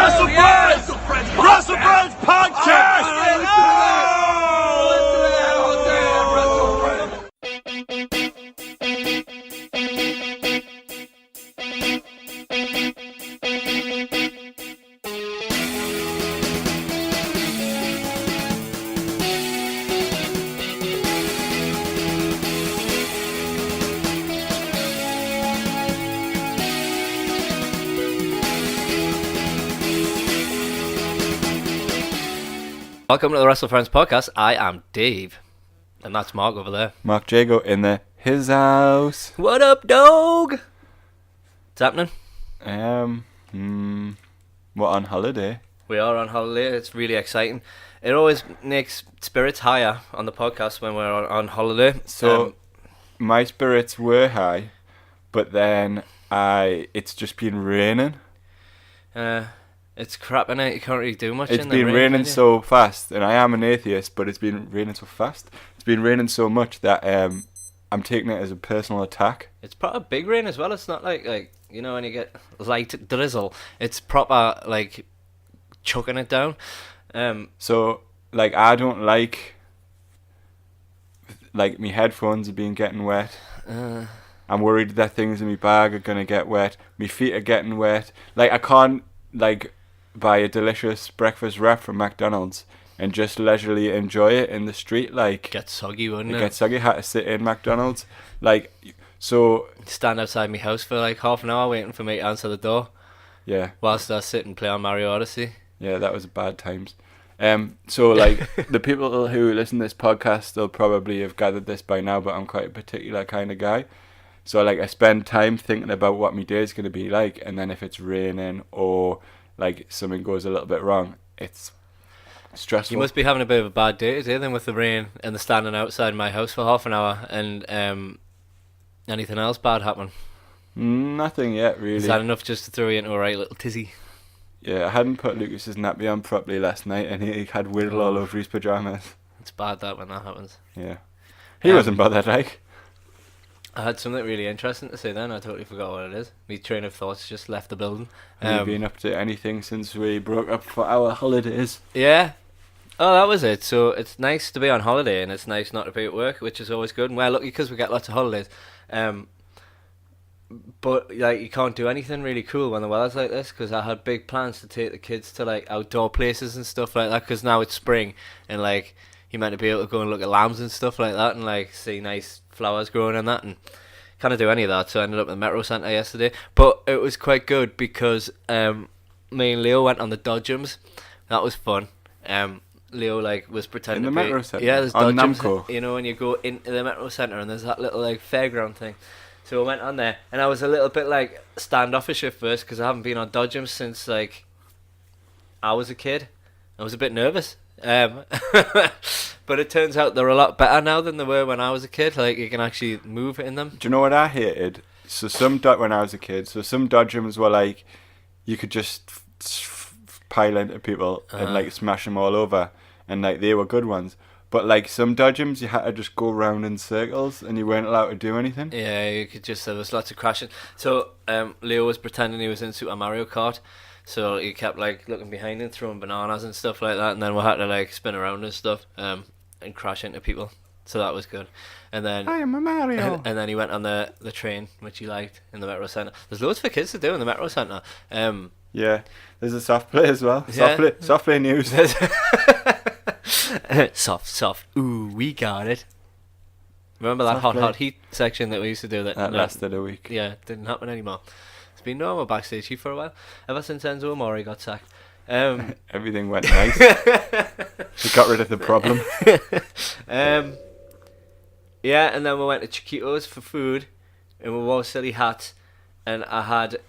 WrestleFriends! WrestleFriends podcast! Welcome to the WrestleFriends podcast. I am Dave, and that's Mark over there. Mark Jago in his house. What up, dog? What's happening? We're on holiday. We are on holiday. It's really exciting. It always makes spirits higher on the podcast when we're on holiday. So my spirits were high, but then it's just been raining. It's crap, innit? You can't really do much. It's been raining so fast, and I am an atheist, but it's been raining so fast. It's been raining so much that I'm taking it as a personal attack. It's proper big rain as well. It's not like you know when you get light drizzle. It's proper like chucking it down. So like I don't like my headphones are getting wet. I'm worried that things in my bag are gonna get wet. My feet are getting wet. Like I can't buy a delicious breakfast wrap from McDonald's and just leisurely enjoy it in the street. Like Get soggy, wouldn't it? Get soggy. Had to sit in McDonald's. So stand outside my house for like half an hour waiting for me to answer the door. Yeah. Whilst I sit and play on Mario Odyssey. Yeah, that was bad times. So the people who listen to this podcast will probably have gathered this by now, but I'm quite a particular kind of guy. So I spend time thinking about what my day is going to be like, and then if it's raining or something goes a little bit wrong, it's stressful. You must be having a bit of a bad day today then with the rain and the standing outside my house for half an hour and anything else bad happen? Nothing yet, really. Is that enough just to throw you into a right little tizzy? Yeah, I hadn't put Lucas's nappy on properly last night and he had whittle all over his pyjamas. It's bad that when that happens. Yeah. He wasn't bothered, I had something really interesting to say then. I totally forgot what it is. My train of thoughts just left the building. Have you been up to anything since we broke up for our holidays? Yeah. Oh, that was it. So it's nice to be on holiday and it's nice not to be at work, which is always good. And we're lucky because we get lots of holidays. But you can't do anything really cool when the weather's like this, because I had big plans to take the kids to outdoor places and stuff like that, because now it's spring and you're meant to be able to go and look at lambs and stuff like that and see nice flowers growing and that, and can't do any of that. So I ended up at the Metro Centre yesterday, but it was quite good because me and Leo went on the dodgems. That was fun. Leo was pretending in the Metro Centre. Yeah, there's on dodgems. Namco. You know, when you go into the Metro Centre and there's that little fairground thing. So I went on there and I was a little bit standoffish at first because I haven't been on dodgems since I was a kid. I was a bit nervous. But it turns out they're a lot better now than they were when I was a kid. You can actually move in them. Do you know what I hated? So when I was a kid, some dodgems were you could just pile into people and smash them all over, and they were good ones. But some dodgems you had to just go round in circles and you weren't allowed to do anything. Yeah, you could there was lots of crashing. So Leo was pretending he was in Super Mario Kart. So he kept looking behind him, throwing bananas and stuff like that, and then we had to spin around and stuff and crash into people. So that was good. And then I am a Mario. And then he went on the train, which he liked, in the Metro Centre. There's loads for kids to do in the Metro Centre. Yeah, there's a soft play as well. Yeah. Soft play news. soft. Ooh, we got it. Remember that hot heat section that we used to do that lasted a week. Yeah, didn't happen anymore. It's been normal backstage heat for a while. Ever since Enzo Amore got sacked. Everything went nice. We got rid of the problem. Yeah, and then we went to Chiquitos for food, and we wore silly hats, and I had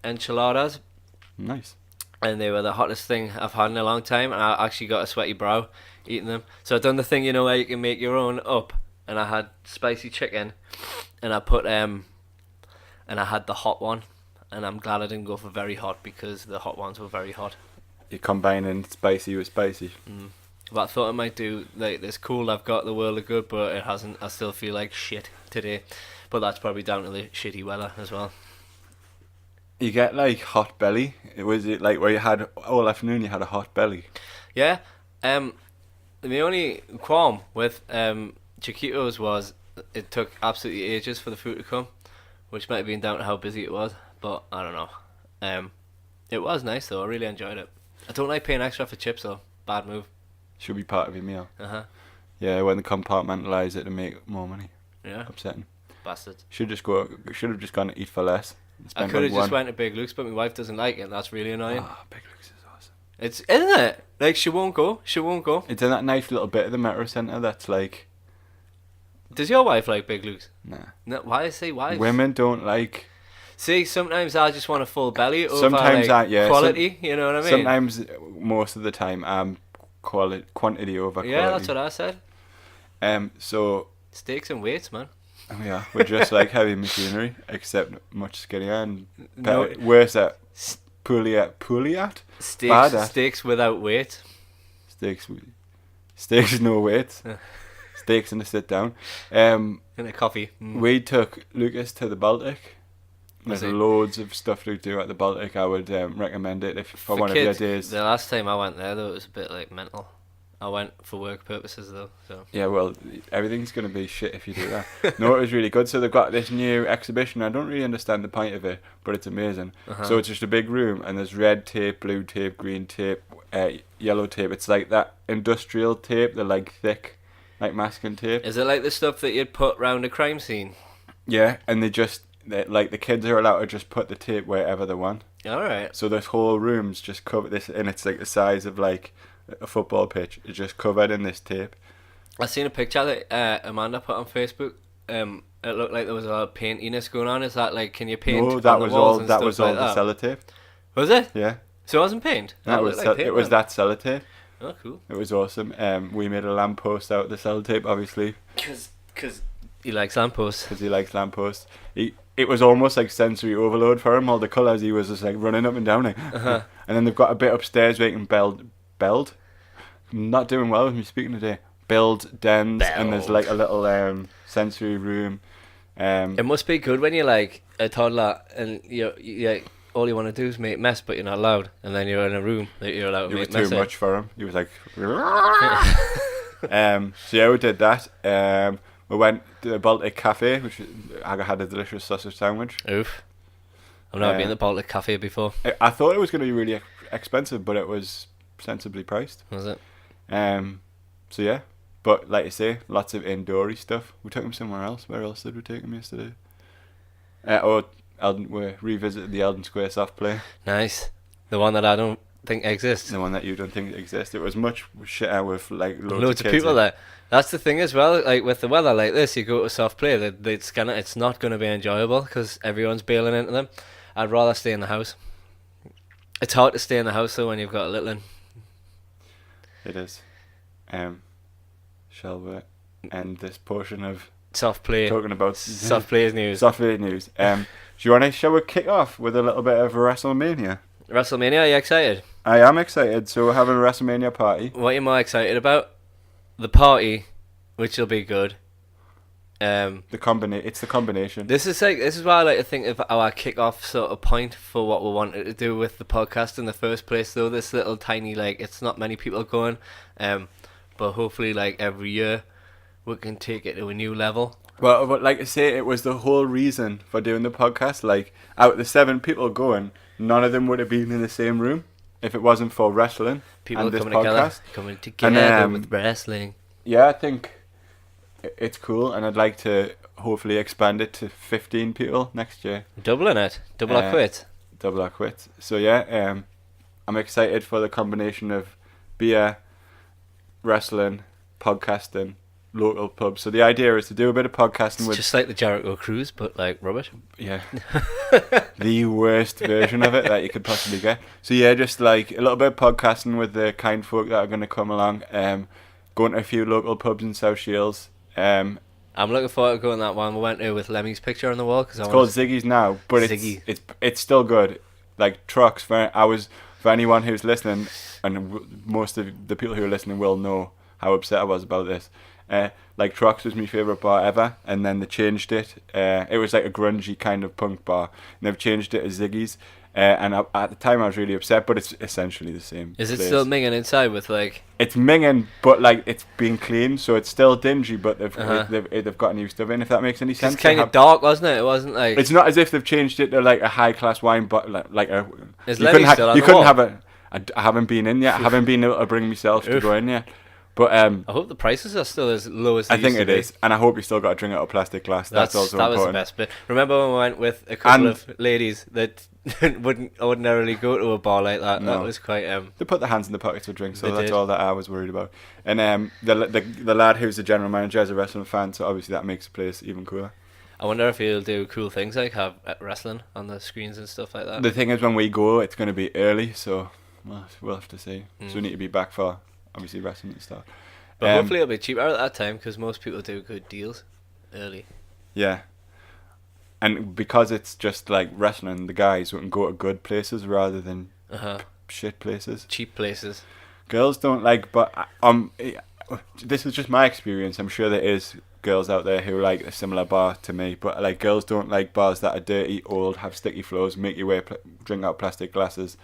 enchiladas. Nice. And they were the hottest thing I've had in a long time, and I actually got a sweaty brow eating them. So I've done the thing, where you can make your own up, and I had spicy chicken, and I put and I had the hot one, and I'm glad I didn't go for very hot because the hot ones were very hot. You're combining spicy with spicy. But I thought I might do this cool. I've got the world of good, but it hasn't. I still feel like shit today, but that's probably down to the shitty weather as well. You get like hot belly. Was it like where you had all afternoon? You had a hot belly. Yeah. The only qualm with Chiquitos was it took absolutely ages for the food to come, which might have been down to how busy it was. But I don't know. It was nice though. I really enjoyed it. I don't like paying extra for chips though. Bad move. Should be part of your meal. Yeah, when they compartmentalise it to make more money. Yeah. Upsetting. Bastard. Should have just gone to eat for less. I could have just went to Big Luke's, but my wife doesn't like it, and that's really annoying. Big Luke's is awesome. Isn't it? Like, she won't go. It's in that nice little bit of the Metro Centre that's like... Does your wife like Big Luke's? Nah. No, why say wives? Women don't like... See, sometimes I just want a full belly over sometimes quality, you know what I mean? Sometimes, most of the time, quantity over quality. Yeah, that's what I said. So... Steaks and weights, man. Yeah, we're just like heavy machinery, except much skinnier and worse at poorly at steaks without weight. Steaks no weight. Steaks in a sit down. In a coffee. We took Lucas to the Baltic. There's loads of stuff to do at the Baltic. I would recommend it for one kids, of your days. The last time I went there, though, it was a bit like mental. I went for work purposes though, so yeah. Well, everything's gonna be shit if you do that. No, it was really good. So they've got this new exhibition. I don't really understand the point of it, but it's amazing. So it's just a big room, and there's red tape, blue tape, green tape, yellow tape. It's like that industrial tape, the like thick, like masking tape. Is it like the stuff that you'd put round a crime scene? Yeah, and they like the kids are allowed to just put the tape wherever they want. All right. So this whole room's just covered this, and it's like the size of like a football pitch. It's just covered in this tape. I seen a picture that Amanda put on Facebook. It looked like there was a lot of paintiness going on. Is that like, can you paint? No, that on was the walls all. and That stuff was like all that? the sellotape. Was it? Yeah. So it wasn't paint. That was like paint, it. Was that sellotape? Oh, cool. It was awesome. We made a lamppost out of the sellotape, obviously. Because he likes lampposts. Because he likes lampposts. It was almost like sensory overload for him. All the colours, he was just like running up and down. Like, and then they've got a bit upstairs where you can build. I'm not doing well with me speaking today. Build dens, and there's like a little sensory room. It must be good when you're like a toddler and you all you want to do is make mess, but you're not allowed, and then you're in a room that you're allowed to make mess. It was too much for him. He was like, so yeah, we did that. We went to the Baltic Cafe, which I had a delicious sausage sandwich. Oof. I've never been to the Baltic Cafe before. I thought it was going to be really expensive, but it was sensibly priced. Was it? So yeah, but like I say, lots of indoory stuff. We took him somewhere else. Where else did we take him yesterday? We revisited the Eldon Square soft play. Nice. The one that I don't think exists. The one that you don't think exists. It was much shitter with like loads of people there. That's the thing as well. Like with the weather like this, you go to soft play, it's not going to be enjoyable because everyone's bailing into them. I'd rather stay in the house. It's hard to stay in the house though when you've got a little one. It is. Shall we end this portion of soft play talking about soft play news? Soft play news. Shall we kick off with a little bit of WrestleMania? WrestleMania, are you excited? I am excited. So we're having a WrestleMania party. What are you more excited about? The party, which will be good. It's the combination. This is why I like to think of our kick-off sort of point for what we wanted to do with the podcast in the first place. Though this little tiny it's not many people going, but hopefully every year we can take it to a new level. Well, but like I say, it was the whole reason for doing the podcast. Like out of the 7 people going, none of them would have been in the same room if it wasn't for wrestling. People and this coming podcast. together with wrestling. Yeah, I think it's cool, and I'd like to hopefully expand it to 15 people next year. Doubling it. Double or quit. Double or quit. So yeah, I'm excited for the combination of beer, wrestling, podcasting, local pubs. So the idea is to do a bit of podcasting it's just like the Jericho Cruise, but rubbish. Yeah. The worst version of it that you could possibly get. So yeah, just a little bit of podcasting with the kind folk that are going to come along. Going to a few local pubs in South Shields. I'm looking forward to going that one we went to with Lemmy's picture on the wall. It's called Ziggy's now, but it's still good. Like trucks for anyone who's listening, and most of the people who are listening will know how upset I was about this. Like Trox was my favourite bar ever, and then they changed it. It was like a grungy kind of punk bar, and they've changed it to Ziggy's. And at the time I was really upset, but it's essentially the same. Is it place. still minging inside with like? It's minging, but like it's being cleaned, so it's still dingy. But they've got new stuff in. If that makes any sense. It's kind of dark, wasn't it? It wasn't like. It's not as if they've changed it to like a high class wine, but like a. Is Lenny still on you the couldn't wall? have a. I haven't been in yet. I haven't been able to bring myself to go in yet. But I hope the prices are still as low as they I think used it to be. is, and I hope you still got to drink out of plastic glass. That's also that important. was the best bit. Remember when we went with a couple of ladies that wouldn't ordinarily go to a bar like that? No. That was quite. They put their hands in the pockets for drinks, so They that's did. all that I was worried about. And the lad who's the general manager is a wrestling fan, so obviously that makes the place even cooler. I wonder if he'll do cool things like have wrestling on the screens and stuff like that. The thing is, when we go, it's going to be early, so we'll have to see. So we need to be back for obviously wrestling and stuff. But hopefully it'll be cheaper at that time because most people do good deals early. Yeah. And because it's just like wrestling, the guys can go to good places rather than shit places. Cheap places. Girls don't like, but this is just my experience. I'm sure there is girls out there who like a similar bar to me, but like girls don't like bars that are dirty, old, have sticky floors, make you drink out plastic glasses.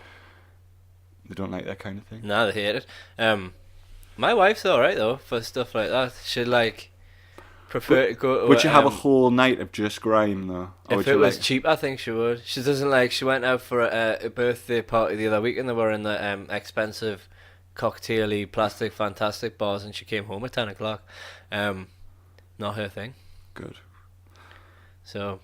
They don't like that kind of thing. No, they hate it. My wife's alright though for stuff like that. She'd like prefer to go to. Would you have a whole night of just grime though? If it was cheap, I think she would. She doesn't like. She went out for a birthday party the other week, and they were in the expensive, cocktaily, plastic, fantastic bars, and she came home at 10:00. Not her thing. Good. So,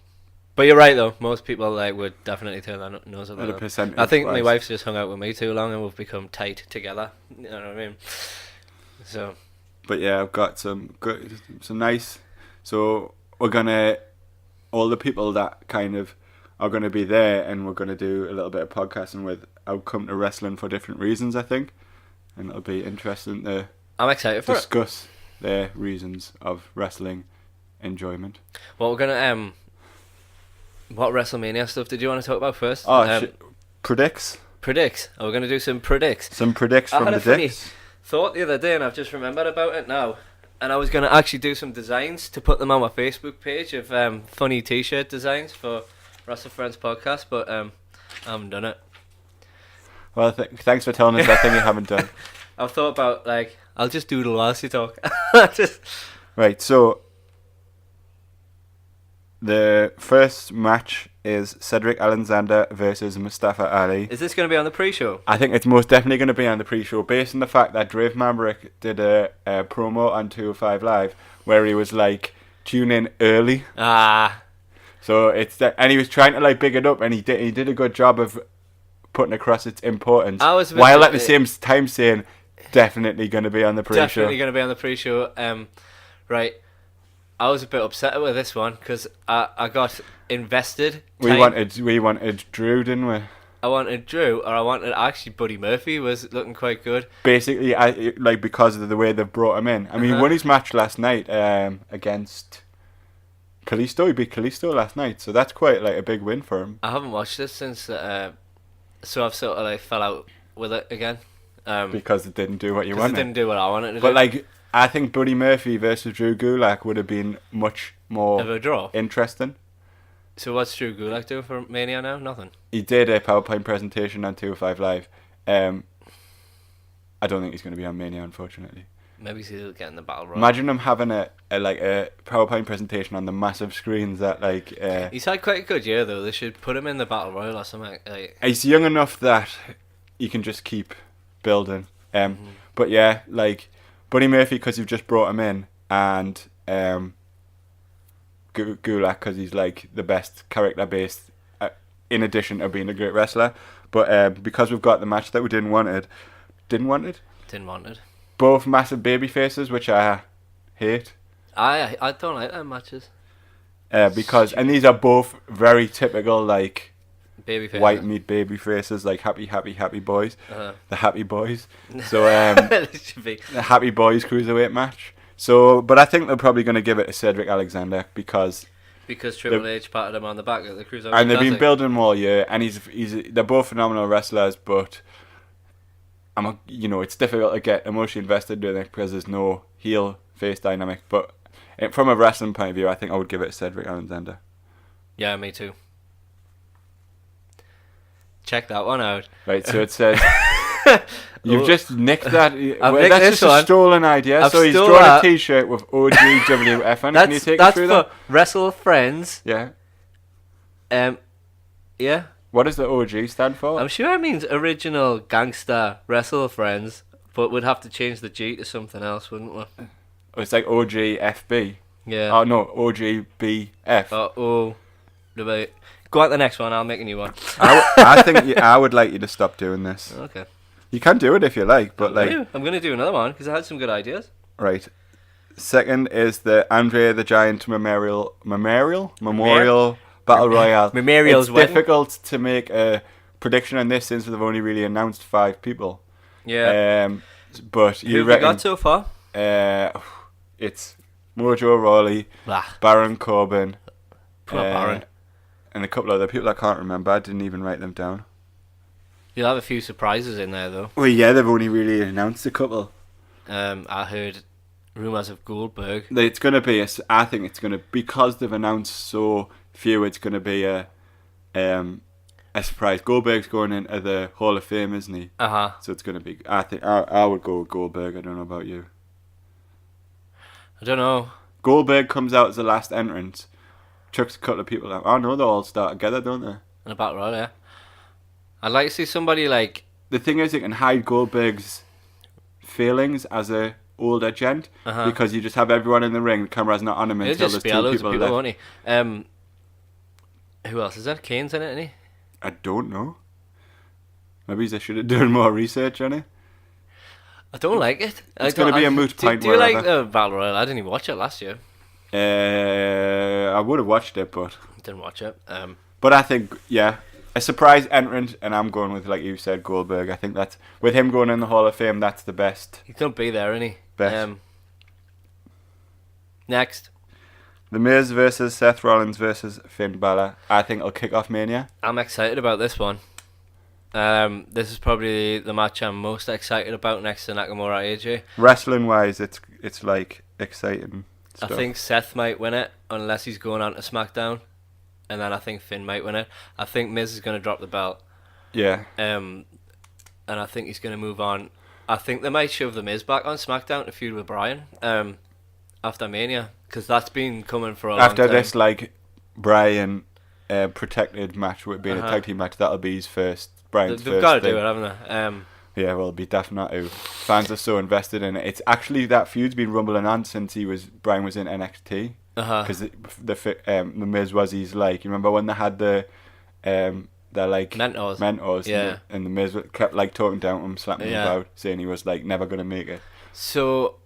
but you're right though. Most people like would definitely turn their nose up. I think my wife's just hung out with me too long, and we've become tight together. You know what I mean? So. But yeah, I've got some nice. So we're gonna, all the people that kind of are gonna be there, and we're gonna do a little bit of podcasting with. I'll come to wrestling for different reasons, I think, and it'll be interesting to. I'm excited for discuss their reasons of wrestling enjoyment. Well, we're gonna what WrestleMania stuff did you want to talk about first? Predicts. Oh, we're gonna do some predicts. Some predicts from the dicks. Thought the other day, and I've just remembered about it now. And I was going to actually do some designs to put them on my Facebook page of funny t-shirt designs for WrestleFriends podcast, but I haven't done it. Well, thanks for telling us that thing you haven't done. I've thought about, like, I'll just doodle whilst you talk. Right, so the first match is Cedric Alexander versus Mustafa Ali. Is this going to be on the pre-show? I think it's most definitely going to be on the pre-show, based on the fact that Dave Maverick did a promo on 205 Live where he was like, tune in early. So it's and he was trying to like big it up, and he did a good job of putting across its importance, while at the same time saying definitely going to be on the pre-show. Definitely going to be on the pre-show. Right. I was a bit upset with this one because I got invested. We wanted Drew, didn't we? I wanted Drew, or I wanted actually Buddy Murphy was looking quite good. Basically, because of the way they've brought him in. I mean, he won his match last night against Kalisto. He beat Kalisto last night, so that's quite like a big win for him. I haven't watched this since, so I've sort of like fell out with it again. Because it didn't do what you wanted. It didn't do what I wanted to do. But like, I think Buddy Murphy versus Drew Gulak would have been much more of a draw. Interesting. So what's Drew Gulak doing for Mania now? Nothing. He did a PowerPoint presentation on 205 Live. I don't think he's going to be on Mania, unfortunately. Maybe he'll get in the battle royal. Imagine him having a PowerPoint presentation on the massive screens that like. He's had quite a good year though. They should put him in the battle royal or something. He's young enough that he can just keep building. But yeah, like Buddy Murphy because you've just brought him in, and Gulak because he's like the best character based, in addition to being a great wrestler. But because we've got the match that we didn't want it. Both massive baby faces, which I hate. I don't like them matches. Because and these are both very typical like baby faces. White meat baby faces, like happy boys. The happy boys. So it should be the happy boys cruiserweight match. So, but I think they're probably going to give it to Cedric Alexander because Triple H patted him on the back at the cruiserweight. And they've been building him all year, and they're both phenomenal wrestlers, but it's difficult to get emotionally invested in it because there's no heel face dynamic. But from a wrestling point of view, I think I would give it to Cedric Alexander. Yeah, me too. Check that one out. Right, so it says you've just nicked that. Nicked That's this just one. a stolen idea. I've so he's stole drawn that. a T-shirt with OGWF on. Can you take us through that? That's for WrestleFriends. Yeah. Yeah. What does the OG stand for? I'm sure it means Original Gangster WrestleFriends, but we'd have to change the G to something else, wouldn't we? Oh, it's like OGFB. Yeah. Oh no, OGBF. Go on to the next one. I'll make a new one. I think I would like you to stop doing this. Okay. You can do it if you like, but like I'm going to do another one because I had some good ideas. right. Second is the Andre the Giant Memorial Battle Royale. Memorial's It's wedding. difficult to make a prediction on this since they've only really announced 5 people. Yeah. But Who you have we reckon got so far? it's Mojo Rawley, Baron Corbin, Poor Baron. and a couple other people I can't remember. I didn't even write them down. You'll have a few surprises in there though. Well, yeah, they've only really announced a couple. I heard rumours of Goldberg. It's going to be I think it's going to, because they've announced so few, it's going to be a surprise. Goldberg's going into the Hall of Fame, isn't he? So it's going to be, I think I would go with Goldberg. I don't know about you. I don't know. Goldberg comes out as the last entrant, chucks a couple of people out. Oh no, they all start together, don't they? In a battle royal, yeah. I'd like to see somebody like... The thing is, you can hide Goldberg's feelings as a older gent, because you just have everyone in the ring, the camera's not on him He'll until just there's be 2 loads people of people, left. won't he? Who else is there? Kane's in it, isn't he? I don't know. Maybe they should have done more research on it. I don't like it. It's going to be a moot point. Do you like the Battle Royale? I didn't even watch it last year. I would have watched it, but Didn't watch it. But I think, yeah, a surprise entrant, and I'm going with, like you said, Goldberg. I think that's, with him going in the Hall of Fame, that's the best. He's going to be there, isn't he? Best. Next. The Miz versus Seth Rollins versus Finn Balor. I think it'll kick off Mania. I'm excited about this one. This is probably the match I'm most excited about next to Nakamura AJ. Wrestling wise, it's like exciting stuff. I think Seth might win it unless he's going on to SmackDown, and then I think Finn might win it. I think Miz is going to drop the belt. Yeah. And I think he's going to move on. I think they might shove the Miz back on SmackDown to feud with Brian after Mania, because that's been coming for a long time. After this, like, Brian protected match with being a tag team match, that'll be his first. Brian's They've first got to thing. do it, haven't they? Yeah, well, it'll be definitely. Fans are so invested in it. It's actually, that feud's been rumbling on since Brian was in NXT. Because the Miz was his, like, you remember when they had the like mentors, yeah, and the Miz kept like talking down to him, slapping him about, saying he was like never gonna make it. So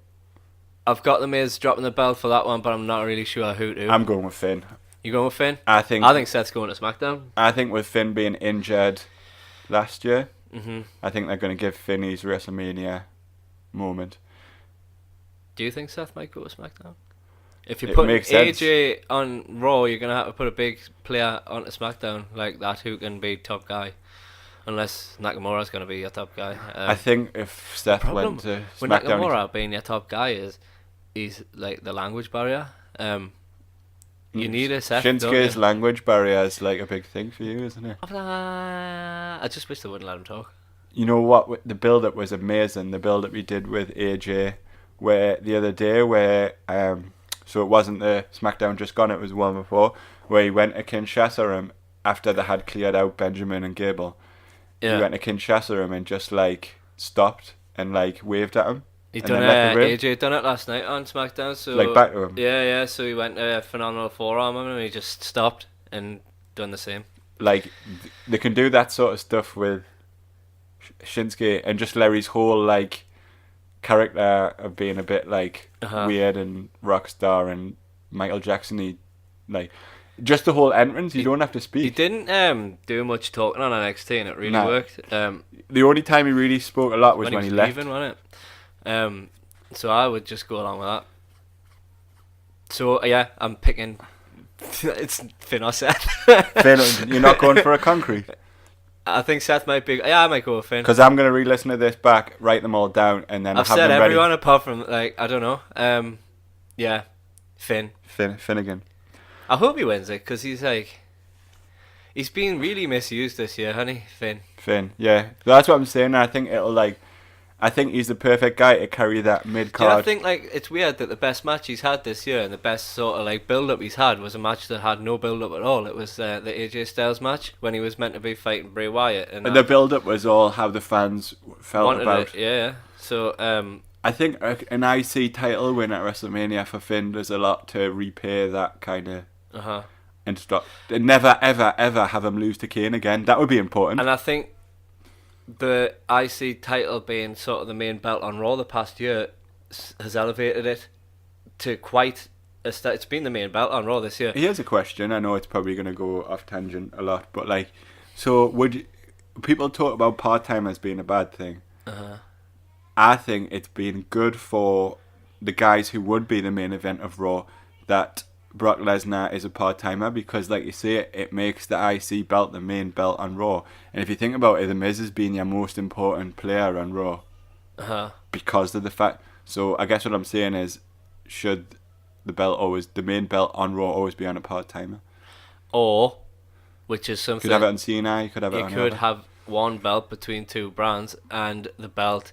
I've got the Miz dropping the belt for that one, but I'm not really sure who to. I'm going with Finn. You going with Finn? I think Seth's going to SmackDown. I think with Finn being injured last year, I think they're going to give Finn his WrestleMania moment. Do you think Seth might go to SmackDown? If you It put makes AJ on Raw, you're going to have to put a big player onto SmackDown like that who can be top guy. Unless Nakamura's going to be your top guy. I think if Seth went to SmackDown, with Nakamura being your top guy is like the language barrier. You need a Seth. Shinsuke's language barrier is like a big thing for you, isn't it? I just wish they wouldn't let him talk. You know what? The build-up was amazing. The build-up we did with AJ, where the other day, where so it wasn't the SmackDown just gone, it was one before, where he went to Kinshasa after they had cleared out Benjamin and Gable. Yeah. He went to Kinshasa and just like stopped and like waved at him. He and done then left the ring. AJ done it last night on SmackDown, so Like back to him. Yeah. So he went phenomenal forearm on him, and he just stopped and done the same. Like they can do that sort of stuff with Shinsuke and just Larry's whole like character of being a bit like weird and rock star and Michael Jackson-y, like just the whole entrance. You don't have to speak. He didn't do much talking on NXT, and it really worked. The only time he really spoke a lot was when he left. Leaving, wasn't it? So I would just go along with that. So yeah, I'm picking. It's Finn or Seth. Finn, you're not going for a concrete. I think Seth might be. Yeah, I might go with Finn. Because I'm gonna re-listen to this back, write them all down, and then I've have said them ready. everyone apart from I don't know. Yeah, Finn. Finnegan. I hope he wins it because he's been really misused this year, hasn't he, Finn? Yeah. That's what I'm saying. I think I think he's the perfect guy to carry that mid Do you not card. think it's weird that the best match he's had this year and the best sort of build up he's had was a match that had no build up at all? It was the AJ Styles match when he was meant to be fighting Bray Wyatt, and the build up was all how the fans felt wanted about. it. Yeah. So I think an IC title win at WrestleMania for Finn does a lot to repay that kind of and stop. And never ever ever have him lose to Kane again. That would be important. And I think the IC title being sort of the main belt on Raw the past year has elevated it to quite it's been the main belt on Raw this year. Here's a question. I know it's probably going to go off tangent a lot, but so people talk about part-timers being a bad thing. I think it's been good for the guys who would be the main event of Raw that Brock Lesnar is a part-timer, because like you say, it makes the IC belt the main belt on Raw. And if you think about it, The Miz has been your most important player on Raw because of the fact. So I guess what I'm saying is, should the main belt on Raw always be on a part-timer? Or, which is something... You could have it on Cena, you could have it on... You could have one belt between two brands and the belt.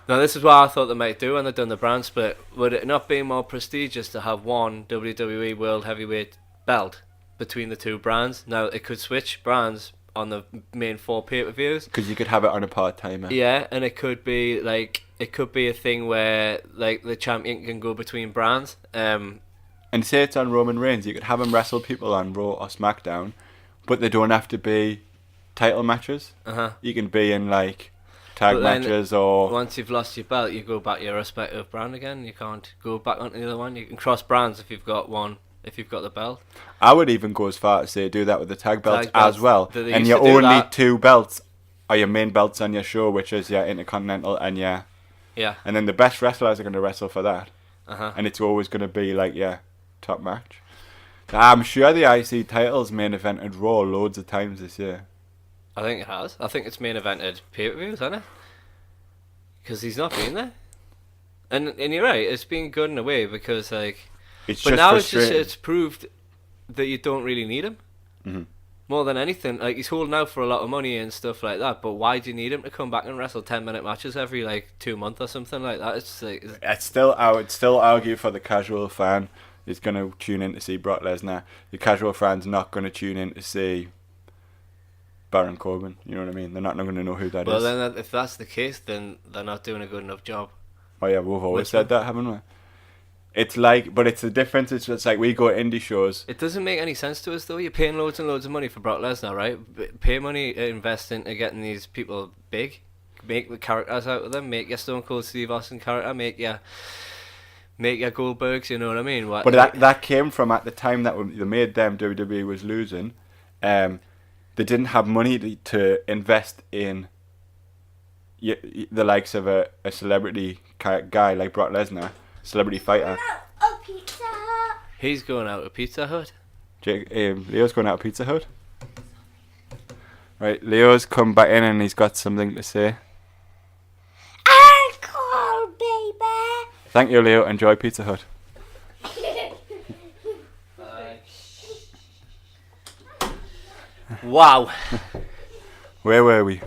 Now this is what I thought they might do when they've done the brand split. Would it not be more prestigious to have one WWE World Heavyweight belt between the two brands? Now it could switch brands on the main 4 pay-per-views. Because you could have it on a part-timer. Yeah, and it could be a thing where the champion can go between brands. And say it's on Roman Reigns, you could have him wrestle people on Raw or SmackDown, but they don't have to be title matches. You can be in tag matches, or once you've lost your belt, you go back to your respective brand again. You can't go back onto the other one. You can cross brands if you've got the belt. I would even go as far as say do that with the tag belts as well. And your only that. 2 belts are your main belts on your show, which is your Intercontinental and your and then the best wrestlers are going to wrestle for that. And it's always going to be your top match. I'm sure the IC title's main evented Raw loads of times this year. I think it has. I think it's main evented pay-per-views, hasn't it? Because he's not been there. And you're right, it's been good in a way because it's but just now frustrating. it's proved that you don't really need him. More than anything, he's holding out for a lot of money and stuff like that. But why do you need him to come back and wrestle 10-minute matches every 2 months or something like that? I would still argue for the casual fan is going to tune in to see Brock Lesnar. The casual fan's not going to tune in to see Baron Corbin. You know what I mean? They're not going to know who that is. Well, then if that's the case, then they're not doing a good enough job. Oh yeah, we've always said that, haven't we? It's but it's the difference. It's just we go to indie shows. It doesn't make any sense to us though. You're paying loads and loads of money for Brock Lesnar, right? Pay money, invest into getting these people big, make the characters out of them, make your Stone Cold Steve Austin character, make your Goldbergs. You know what I mean? But that came from at the time that they made them, WWE was losing. They didn't have money to invest in the likes of a celebrity guy like Brock Lesnar. Celebrity fighter. Pizza Hut. He's going out of Pizza Hut. Leo's going out of Pizza Hut. Right, Leo's come back in and he's got something to say. Alcohol, baby. Thank you, Leo. Enjoy Pizza Hut. Wow. Where were we?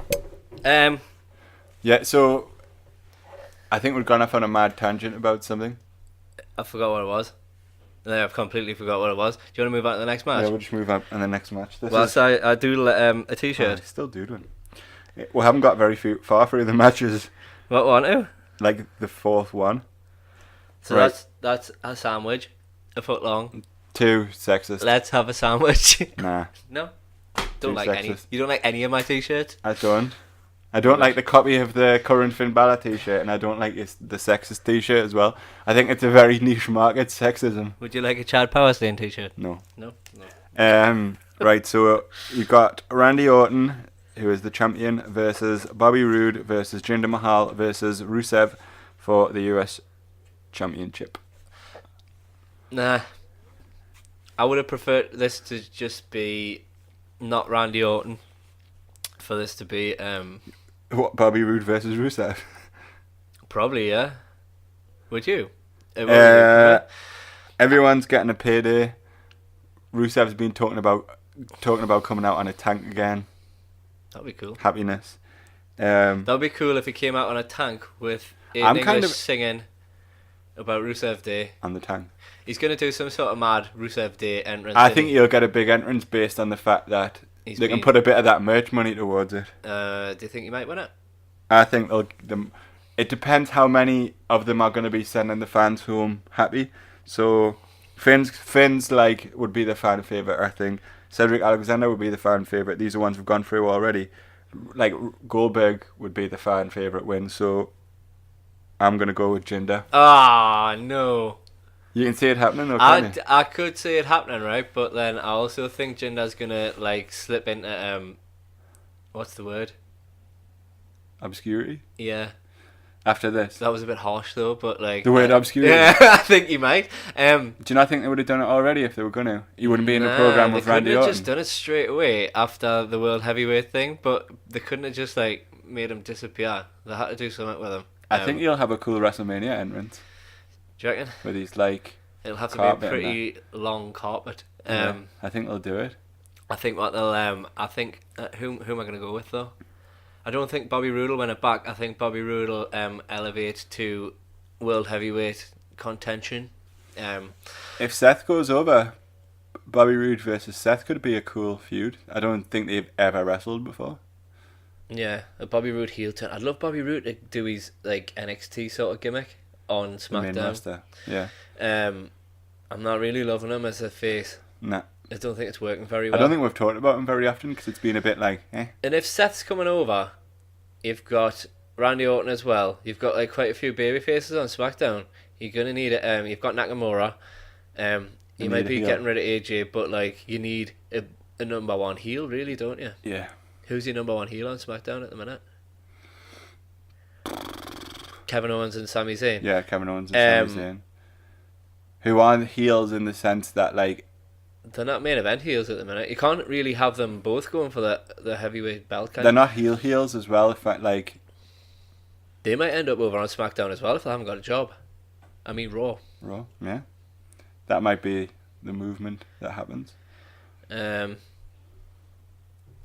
Yeah, so I think we've gone off on a mad tangent about something. I forgot what it was. No, I've completely forgot what it was. Do you want to move on to the next match? Yeah, we'll just move on to the next match. So I do a t-shirt. Still doodling. We haven't got far through the matches. What one? To? The 4th one. So right. That's a sandwich, a foot long. 2 sexist. Let's have a sandwich. Nah. No. Don't like sexist. any. You don't like any of my t-shirts? I don't. I don't like the copy of the current Finn Balor t-shirt, and I don't like the sexist t-shirt as well. I think it's a very niche market, sexism. Would you like a Chad Powerstein t-shirt? No. No? Right, so you got Randy Orton, who is the champion, versus Bobby Roode versus Jinder Mahal versus Rusev for the US Championship. Nah. I would have preferred this to just be not Randy Orton for this to be What, Bobby Roode versus Rusev? probably, yeah. Would you? Everyone's getting a payday. Rusev's been talking about coming out on a tank again. That'd be cool. Happiness. That'd be cool if he came out on a tank with I'm English kind of- singing about Rusev Day. on the tank. He's going to do some sort of mad Rusev Day entrance. I think you'll get a big entrance based on the fact that He's they can been- put a bit of that merch money towards it. Do you think he might win it? I think it depends how many of them are going to be sending the fans home happy. So Finn's like would be the fan favourite, I think. Cedric Alexander would be the fan favourite. These are ones we've gone through already. Like Goldberg would be the fan favourite win. So I'm going to go with Jinder. Ah, no. You can see it happening, though, can't you? I could see it happening, right? But then I also think Jinder's going to like slip into what's the word? Obscurity? Yeah. After this. That was a bit harsh though, but like The word obscurity? Yeah, I think he might. Do you not think they would have done it already if they were going to? He wouldn't be in a program with Randy They couldn't Orton. have just done it straight away after the World Heavyweight thing, but they couldn't have just like made him disappear. They had to do something with him. I think he'll have a cool WrestleMania entrance Do you reckon? with his like. It'll have to be carpet a and pretty long carpet. Yeah, I think they'll do it. I think what they'll I think who am I going to go with though? I don't think Bobby Roode will win it back. I think Bobby Roode will elevate to World Heavyweight contention. If Seth goes over, Bobby Roode versus Seth could be a cool feud. I don't think they've ever wrestled before. Yeah, a Bobby Roode heel turn. I'd love Bobby Roode to do his like NXT sort of gimmick on The SmackDown. main roster. Yeah. I'm not really loving him as a face. Nah. I don't think it's working very well. I don't think we've talked about him very often because it's been a bit like, eh. And if Seth's coming over, you've got Randy Orton as well. You've got like quite a few baby faces on SmackDown. You're gonna need it. You've got Nakamura. You You might need a be heel. getting rid of AJ, but like you need a number one heel, really, don't you? Yeah. Who's your number one heel on SmackDown at the minute? Kevin Owens and Sami Zayn. Yeah, Kevin Owens and Sami Zayn. Who aren't heels in the sense that, like... They're not main event heels at the minute. You can't really have them both going for the heavyweight belt. They're not heels as well, if I, like... They might end up over on SmackDown as well if they haven't got a job. I mean Raw. Raw, yeah. That might be the movement that happens. Um,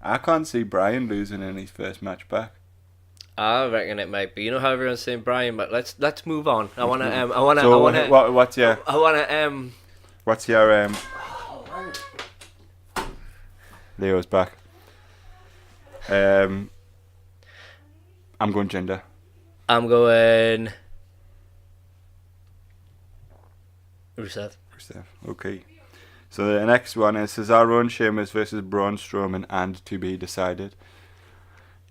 I can't see Bryan losing in his first match back. I reckon it might be. You know how everyone's saying Brian, but let's move on. So what's your Leo's back. I'm going Jinder. I'm going Rusev. Okay. So the next one is Cesaro and Sheamus versus Braun Strowman and to be decided.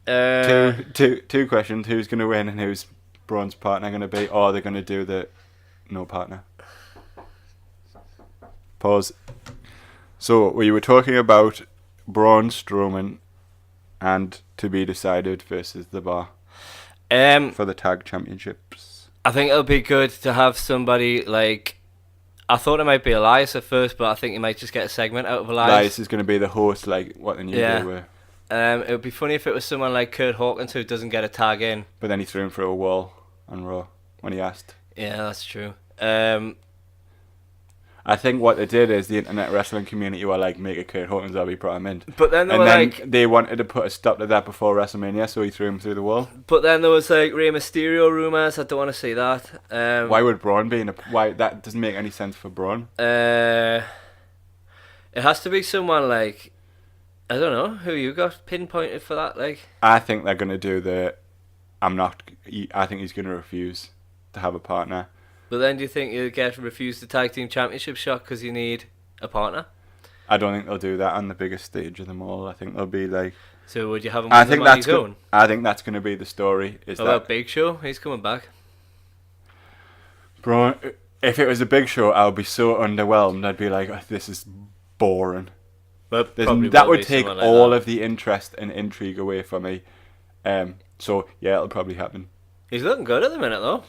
Two questions. Who's going to win and who's Braun's partner going to be? Or are they going to do the no partner? Pause. So we were talking about Braun Strowman and to be decided versus the Bar for the tag championships. I think it'll be good to have somebody like. I thought it might be Elias at first, but I think you might just get a segment out of Elias. Elias is going to be the host, like what the new day were. It would be funny if it was someone like Kurt Hawkins who doesn't get a tag in. But then he threw him through a wall on Raw when he asked. Yeah, that's true. I think what they did is the internet wrestling community were like, make a Kurt Hawkins or we brought him in. But then they wanted to put a stop to that before WrestleMania, so he threw him through the wall. But then there was like Rey Mysterio rumours. I don't want to see that. Why would Braun be in why that doesn't make any sense for Braun? It has to be someone like, I don't know, who you got pinpointed for that, like? I think they're going to do I think he's going to refuse to have a partner. But then do you think you'll get refused the tag team championship shot because you need a partner? I don't think they'll do that on the biggest stage of them all. I think they'll be like... So would you have him I win think them on his own? I think that's going to be the story. What about Big Show? He's coming back. Braun, if it was a Big Show, I would be so underwhelmed. I'd be like, oh, this is boring. But That would take all of the interest and intrigue away from me. So yeah, it'll probably happen. He's looking good at the minute though.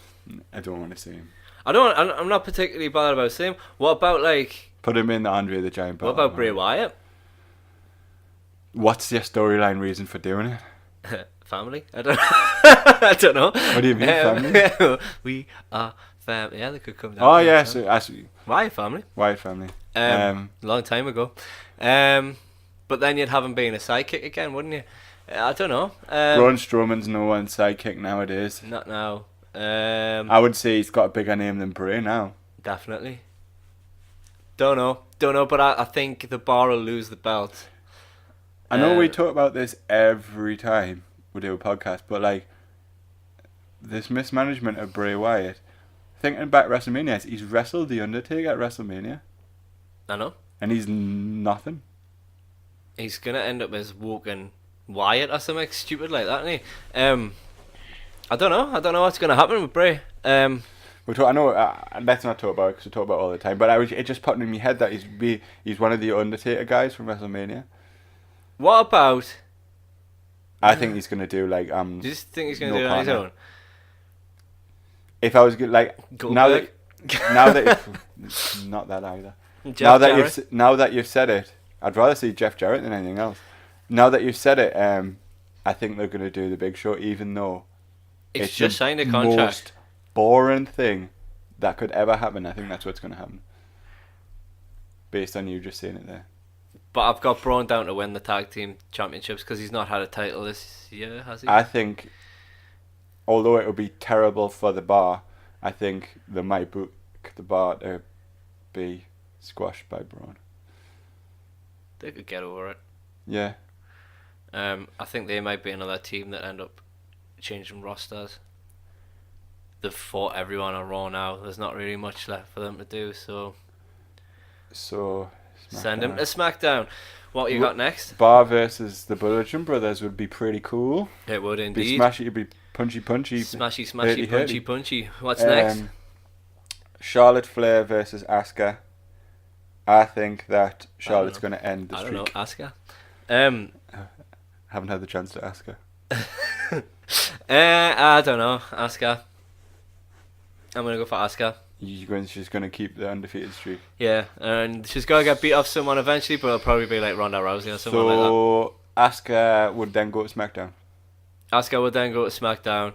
I don't want to see him. I'm not particularly bothered about seeing him. What about like? Put him in the Andre the Giant What battle. about Bray Wyatt? What's your storyline reason for doing it? Family? I don't I don't know. What do you mean, family? We are family. Yeah, they could come down. Oh, to yeah, that, so why family? Wyatt family. Long time ago. But then you'd have him being a sidekick again, wouldn't you? I don't know. Braun Strowman's no one's sidekick nowadays. Not now. I would say he's got a bigger name than Bray now. Definitely. Don't know, but I think the Bar will lose the belt. I know we talk about this every time we do a podcast, but like this mismanagement of Bray Wyatt. Thinking back WrestleMania, he's wrestled The Undertaker at WrestleMania. I know. And he's nothing. He's gonna end up as Woken Wyatt or something stupid like that, isn't he? I don't know what's gonna happen with Bray. I know. Let's not talk about it because we talk about it all the time. But it just popped in my head that he's one of the Undertaker guys from WrestleMania. What about? I think he's gonna do like Do you just think he's gonna no do it on his partner. own? If I was like Goldberg? now that not that either. Now that you've said it, I'd rather see Jeff Jarrett than anything else. Now that you've said it, I think they're gonna do the Big Show, even though It's just the signed a contract. most boring thing that could ever happen. I think that's what's gonna happen, based on you just saying it there. But I've got Braun down to win the tag team championships because he's not had a title this year, has he? I think, although it would be terrible for the Bar, I think they might book the Bar to be squashed by Braun. They could get over it. Yeah. I think they might be another team that end up changing rosters. They've fought everyone on Raw now. There's not really much left for them to do, so send him to SmackDown. What you got next? Bar versus the Bludgeon Brothers would be pretty cool. It would Be indeed. smashy, it'd be punchy. Smashy, hurty. punchy. What's next? Charlotte Flair versus Asuka. I think that Charlotte's going to end the I streak. don't know, Asuka. Haven't had the chance to ask her. I don't know, Asuka. I'm gonna go for Asuka. She's going to keep the undefeated streak. Yeah, and she's gonna get beat off someone eventually, but it'll probably be like Ronda Rousey or someone like that. So Asuka would then go to SmackDown. Asuka would then go to SmackDown,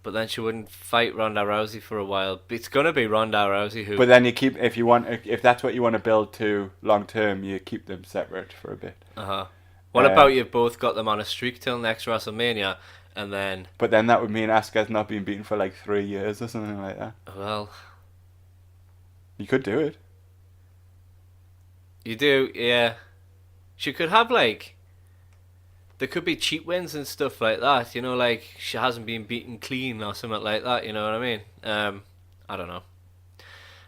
but then she wouldn't fight Ronda Rousey for a while. It's gonna be Ronda Rousey who. But then you keep if that's what you want to build to long term, you keep them separate for a bit. What about you've both got them on a streak till next WrestleMania, and then. But then that would mean Asuka's not been beaten for like 3 years or something like that. Well. You could do it. You do, yeah. She could have like. There could be cheat wins and stuff like that, you know, like she hasn't been beaten clean or something like that, you know what I mean? I don't know.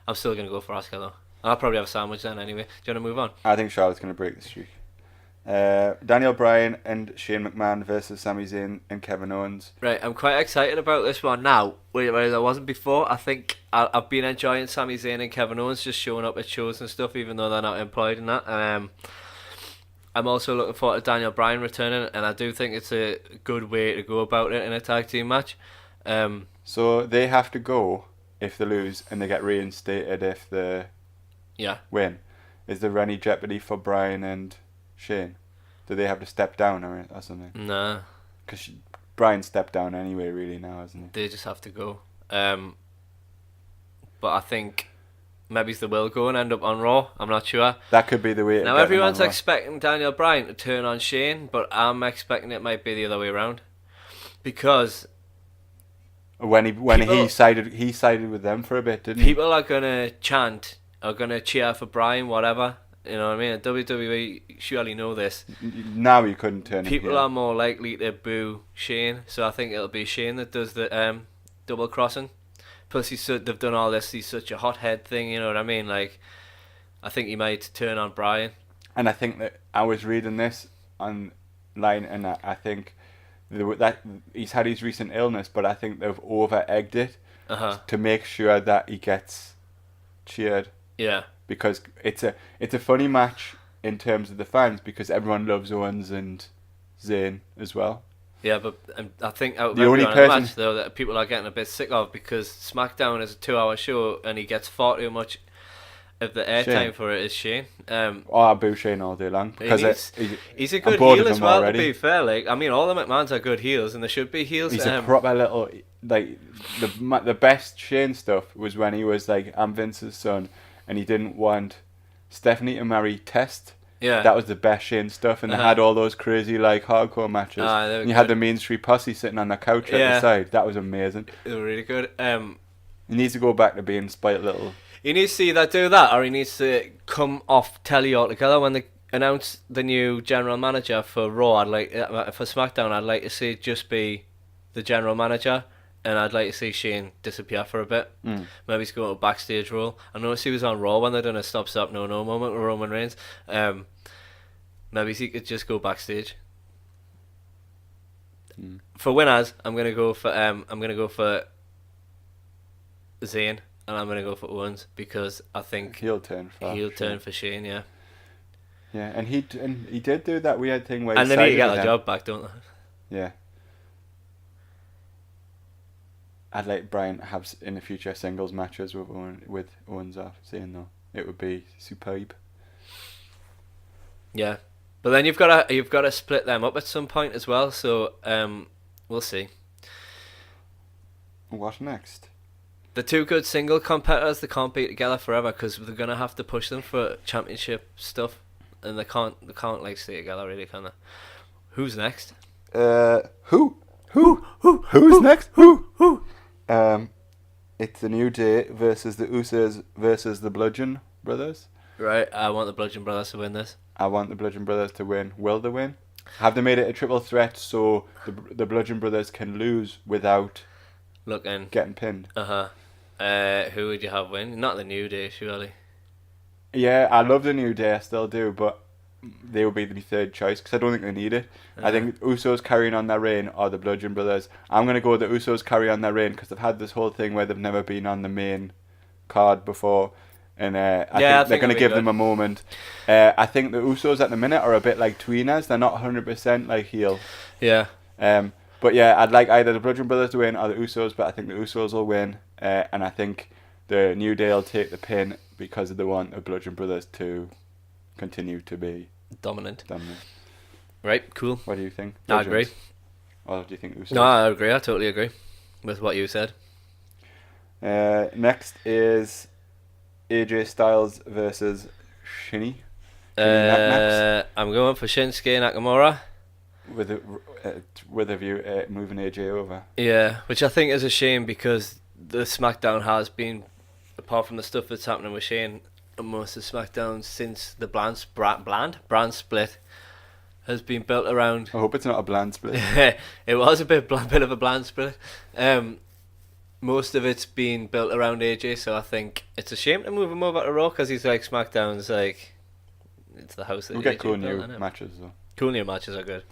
I'm still going to go for Asuka though. I'll probably have a sandwich then anyway. Do you want to move on? I think Charlotte's going to break the streak. Daniel Bryan and Shane McMahon versus Sami Zayn and Kevin Owens. Right, I'm quite excited about this one now, whereas I wasn't before. I think I've been enjoying Sami Zayn and Kevin Owens just showing up at shows and stuff, even though they're not employed in that. I'm also looking forward to Daniel Bryan returning, and I do think it's a good way to go about it in a tag team match. So they have to go if they lose, and they get reinstated if they win. Is there any jeopardy for Bryan and Shane? Do they have to step down or something? Nah. Because Bryan stepped down anyway, really, now, hasn't he? They just have to go. But I think maybe they will go and end up on Raw. I'm not sure. That could be the way. Now everyone's expecting Daniel Bryan to turn on Shane, but I'm expecting it might be the other way around, because when he sided with them for a bit, didn't he? People are gonna chant, are gonna cheer for Bryan, whatever. You know what I mean? WWE surely know this. Now you couldn't turn. People are more likely to boo Shane, so I think it'll be Shane that does the double crossing. Plus, they've done all this. He's such a hothead thing. You know what I mean? Like, I think he might turn on Bryan. And I think that I was reading this online, and I think that he's had his recent illness, but I think they've over-egged it to make sure that he gets cheered. Yeah. Because it's a funny match in terms of the fans, because everyone loves Owens and Zayn as well. Yeah, but I think out of the only person match though that people are getting a bit sick of, because SmackDown is a 2-hour show and he gets far too much if the Shane. airtime for it is Shane. I boo Shane all day long because He's a I'm good bored heel of as him well. already. To be fair, like I mean, all the McMahons are good heels, and they should be heels. He's a proper little like the best Shane stuff was when he was like, I'm Vince's son, and he didn't want Stephanie to marry Test. Yeah, that was the best Shane stuff, and they had all those crazy like hardcore matches. And you had the Main Street Posse sitting on the couch at the side. That was amazing. They were really good. He needs to go back to being spite little. He needs to either do that, or he needs to come off telly altogether when they announce the new general manager for Raw. I'd like for SmackDown. I'd like to see it just be the general manager, and I'd like to see Shane disappear for a bit. Maybe he's going to a backstage role. I noticed he was on Raw when they done a stop no moment with Roman Reigns. Maybe he could just go backstage. For winners, I'm gonna go for Zayn, and I'm gonna go for Owens because I think he'll turn for Shane. Yeah, and he did do that weird thing where and they need to get their job back, don't they? Yeah. I'd like Brian to have in the future singles matches with Owens off Zayn though. It would be superb. Yeah, but then you've got to split them up at some point as well. So we'll see. What next? The two good single competitors, they can't be together forever because they're gonna have to push them for championship stuff, and they can't like stay together really, can they? Who's next? Who's next? Who? It's the New Day versus the Usos versus the Bludgeon Brothers. Right, I want the Bludgeon Brothers to win this. I want the Bludgeon Brothers to win. Will they win? Have they made it a triple threat so the Bludgeon Brothers can lose without getting pinned? Who would you have win? Not the New Day, surely. Yeah, I love the New Day, I still do, but they would be the third choice because I don't think they need it. I think Usos carrying on their reign or the Bludgeon Brothers. I'm going to go with the Usos carry on their reign because they've had this whole thing where they've never been on the main card before. And I think they're going to give them a moment. I think the Usos at the minute are a bit like tweeners. They're not 100% like heel. Yeah. But yeah, I'd like either the Bludgeon Brothers to win or the Usos, but I think the Usos will win. And I think the New Day will take the pin because they want the Bludgeon Brothers to continue to be dominant. Right, cool. What do you think? I agree. Or do you think Usos? No, I agree. I totally agree with what you said. Next is AJ Styles versus Shinny. I'm going for Shinsuke Nakamura. With a view moving AJ over. Yeah, which I think is a shame because the SmackDown has been, apart from the stuff that's happening with Shane, most of SmackDown since the brand split has been built around. I hope it's not a bland split. It was a bit of a bland split. Most of it's been built around AJ, so I think it's a shame to move him over to Raw because he's like SmackDown's like it's the house that we'll get cool new matches though. Cool new matches are good.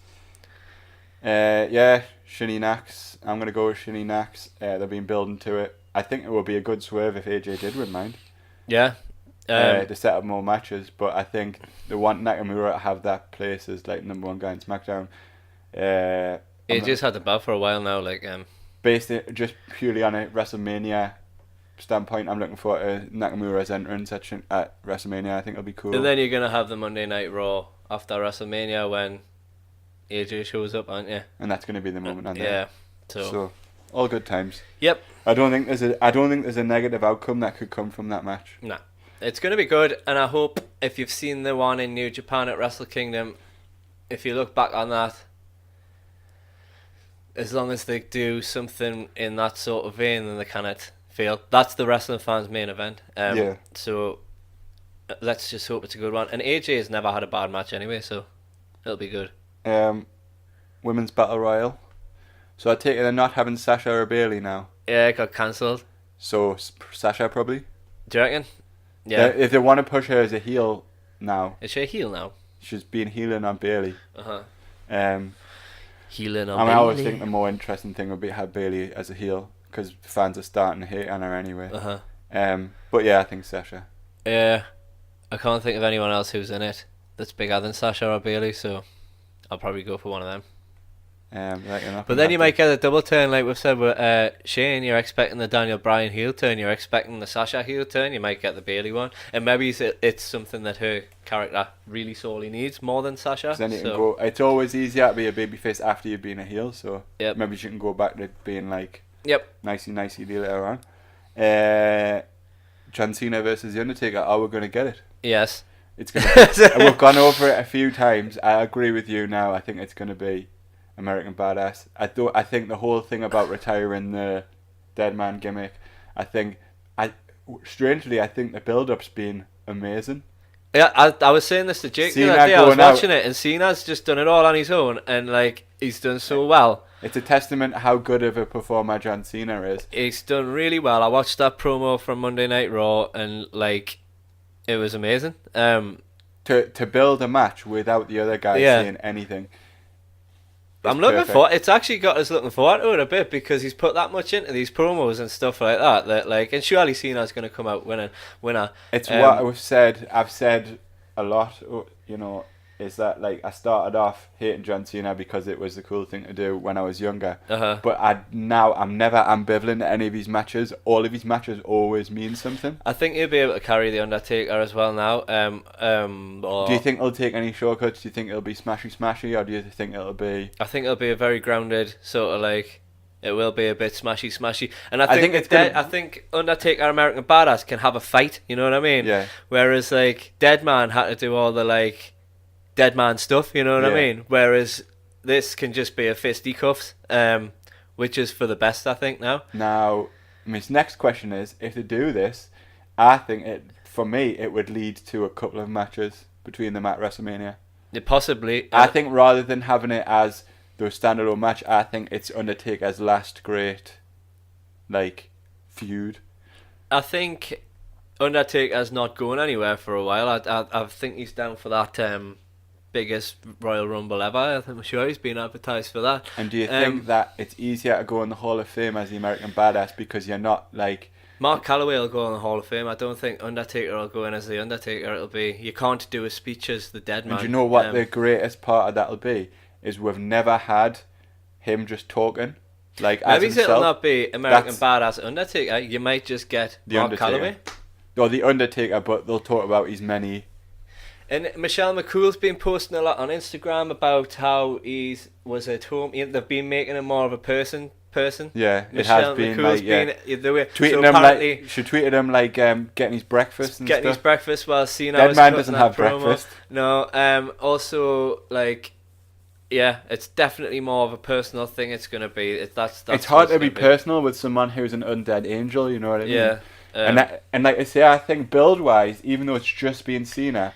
Yeah, Shinny Nax. I'm gonna go with Shinny Nax. They've been building to it. I think it would be a good swerve if AJ did win mine. Yeah. To set up more matches, but I think they want Nakamura to have that place as like number one guy in SmackDown. AJ's had the belt for a while now, like based it just purely on a WrestleMania standpoint, I'm looking forward to Nakamura's entrance at WrestleMania. I think it'll be cool. And then you're gonna have the Monday Night Raw after WrestleMania when AJ shows up, aren't you? And that's gonna be the moment on there. Yeah. So all good times. Yep. I don't think there's a negative outcome that could come from that match. Nah. It's gonna be good, and I hope if you've seen the one in New Japan at Wrestle Kingdom, if you look back on that, as long as they do something in that sort of vein, then they cannot fail. That's the Wrestling Fans main event. Yeah. So let's just hope it's a good one. And AJ has never had a bad match anyway, so it'll be good. Women's Battle Royal. So I take it they're not having Sasha or Bayley now. Yeah, it got cancelled. So Sasha probably. Do you reckon? Yeah. If they want to push her as a heel now. Is she a heel now? She's been healing on Bayley. Healing on Bayley. I always think the more interesting thing would be have Bayley as a heel because fans are starting to hate on her anyway. But yeah, I think Sasha. Yeah, I can't think of anyone else who's in it that's bigger than Sasha or Bayley, so I'll probably go for one of them. But then you might get a double turn, like we've said with Shane. You're expecting the Daniel Bryan heel turn. You're expecting the Sasha heel turn. You might get the Bayley one, and maybe it's something that her character really sorely needs more than Sasha. Then you can go. It's always easier to be a babyface after you've been a heel, so maybe she can go back to being like nicey later on. John Cena versus The Undertaker. Are we going to get it? Yes. It's going to. We've gone over it a few times. I agree with you now. I think it's going to be American Badass. I think the whole thing about retiring the dead man gimmick. Strangely, I think the build-up's been amazing. Yeah, I was saying this to Jake the other day. I was watching it, and Cena's just done it all on his own, and like he's done so well. It's a testament how good of a performer John Cena is. He's done really well. I watched that promo from Monday Night Raw, and like it was amazing. To build a match without the other guy saying anything. I'm looking for. It's actually got us looking forward to it a bit because he's put that much into these promos and stuff like that. That like, and surely Cena's going to come out winner. It's what I've said a lot. You know, is that like I started off hating John Cena because it was the cool thing to do when I was younger. But I'm never ambivalent to any of his matches. All of his matches always mean something. I think he'll be able to carry the Undertaker as well now. Do you think he'll take any shortcuts? Do you think it'll be smashy, or do you think it'll be? I think it'll be a very grounded sort of like. It will be a bit smashy, and I think Undertaker American Badass can have a fight. You know what I mean? Yeah. Whereas like Deadman had to do all the like. Dead man stuff, you know what I mean? Whereas this can just be a fisticuffs, which is for the best, I think, now. Now, my next question is, if they do this, I think for me, it would lead to a couple of matches between them at WrestleMania. Yeah, possibly. I think rather than having it as the standalone match, I think it's Undertaker's last great, like, feud. I think Undertaker's not going anywhere for a while. I think he's down for that biggest Royal Rumble ever. I'm sure he's been advertised for that. And do you think that it's easier to go in the Hall of Fame as the American Badass because you're not like... Mark Calloway will go in the Hall of Fame. I don't think Undertaker will go in as the Undertaker. It'll be... You can't do a speech as the dead man. And do you know what the greatest part of that will be? Is we've never had him just talking. Like, maybe as himself. It'll not be American Badass Undertaker. You might just get the Mark Undertaker. Calloway. Or the Undertaker, but they'll talk about his many... And Michelle McCool's been posting a lot on Instagram about how was at home. They've been making him more of a person. Yeah, Michelle it has been McCool's like, tweeting him like, she tweeted him like getting his breakfast and getting stuff. His breakfast while Cena Dead was man cutting doesn't that have promo. breakfast. No, also like, yeah, it's definitely more of a personal thing. It's gonna be that's. It's hard to be personal with someone who's an undead angel. You know what I mean? Yeah. And like I say, I think build wise, even though it's just been Cena,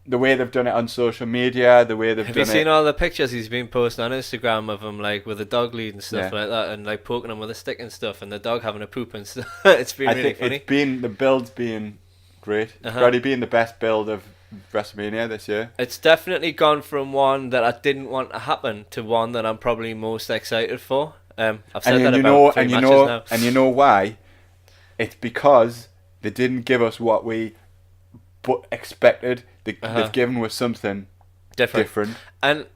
the way they've done it on social media, the way they've done it... Have you seen all the pictures he's been posting on Instagram of him, like, with the dog lead and stuff like that, and, like, poking him with a stick and stuff, and the dog having a poop and stuff? It's been really funny. The build's been great. It's probably been the best build of WrestleMania this year. It's definitely gone from one that I didn't want to happen to one that I'm probably most excited for. I've said that about 3 matches now. And you know why? It's because they didn't give us what we expected. They've given us something different. And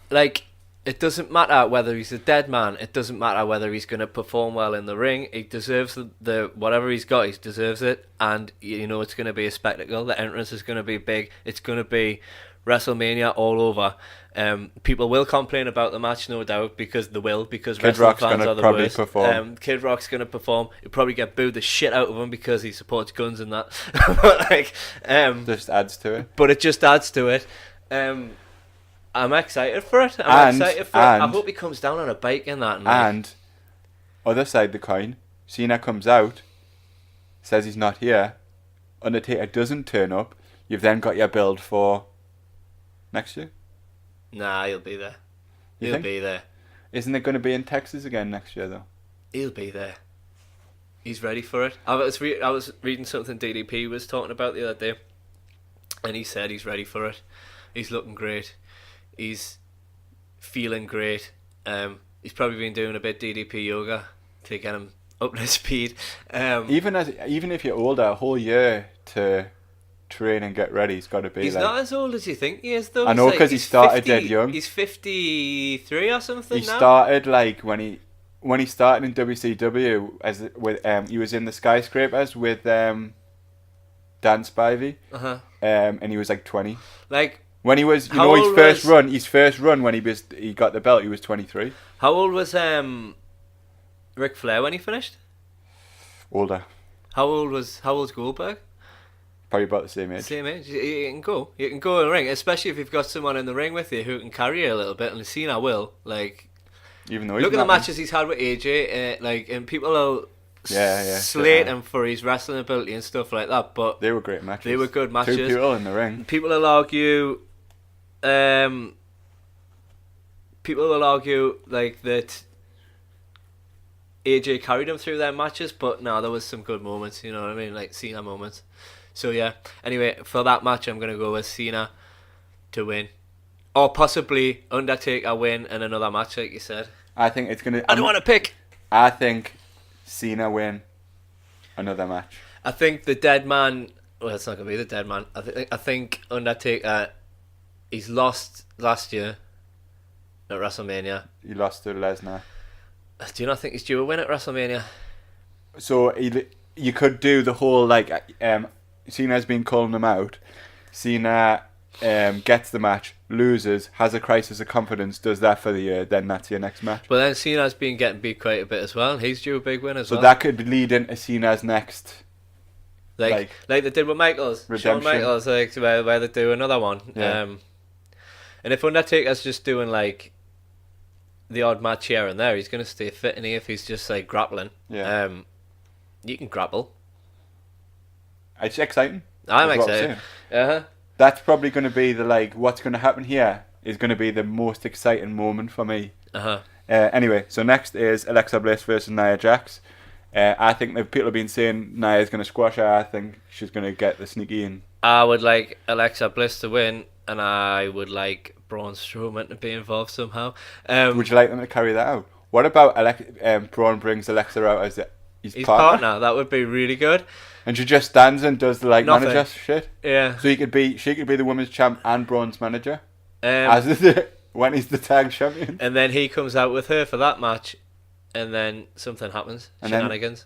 like, it doesn't matter whether he's a dead man. It doesn't matter whether he's going to perform well in the ring. He deserves the whatever he's got. He deserves it. And you know it's going to be a spectacle. The entrance is going to be big. It's going to be WrestleMania all over. People will complain about the match, no doubt, because Kid Rock's fans gonna are the probably worst. perform. Kid Rock's going to perform. He'll probably get booed the shit out of him because he supports guns and that. But like, just adds to it. But it just adds to it. I'm excited for it. I hope he comes down on a bike in that. And other side of the coin, Cena comes out, says he's not here. Undertaker doesn't turn up. You've then got your build for next year. Nah, he'll be there. He'll be there. Isn't it going to be in Texas again next year though? He'll be there. He's ready for it. I was reading something DDP was talking about the other day, and he said he's ready for it. He's looking great. He's feeling great. He's probably been doing a bit DDP yoga to get him up to speed. Even if you're older, a whole year to train and get ready. He's got to be He's like... not as old as you think he is, though. I know, because he started dead young. He's 53 or something He now. started like when he started in WCW he was in the Skyscrapers with Dan Spivey. And he was like 20. Like, when he was his first run when he got the belt, he was 23. How old was Ric Flair when he finished? Older. How old's Goldberg? Probably about the same age. Same age. You can go in the ring, especially if you've got someone in the ring with you who can carry you a little bit. And Cena will. Like, even though look at the matches he's had with AJ, and people will slate him for his wrestling ability and stuff like that. But they were great matches. They were good matches. 2 people in the ring. People will argue like that AJ carried him through their matches, but no, there was some good moments, you know what I mean, like Cena moments. So yeah, anyway, for that match I'm going to go with Cena to win. Or possibly Undertaker win in another match, like you said. I think it's going to... I don't want to pick. I think Cena win another match. I think the dead man... Well, it's not going to be the dead man. I think Undertaker, he's lost last year at WrestleMania. He lost to Lesnar. Do you not think he's due a win at WrestleMania? So you could do the whole like Cena's been calling him out. Cena gets the match, loses, has a crisis of confidence, does that for the year, then that's your next match. But then Cena's been getting beat quite a bit as well. He's due a big win as well. So that could lead into Cena's next, like they did with Michaels, redemption. Shawn Michaels, like where they do another one. Yeah. And if Undertaker's just doing like the odd match here and there, he's going to stay fit, and if he's just like grappling, you can grapple. It's exciting. I'm excited. That's probably going to be the what's going to happen here is going to be the most exciting moment for me. Anyway, so next is Alexa Bliss versus Nia Jax. I think that people have been saying Nia's going to squash her. I think she's going to get the sneaky in. I would like Alexa Bliss to win, and I would like Braun Strowman to be involved somehow. Would you like them to carry that out? What about Braun brings Alexa out as his partner? That would be really good. And she just stands and does the manager shit. Yeah. So she could be the women's champ and Braun's manager. When he's the tag champion. And then he comes out with her for that match, and then something happens. Shenanigans.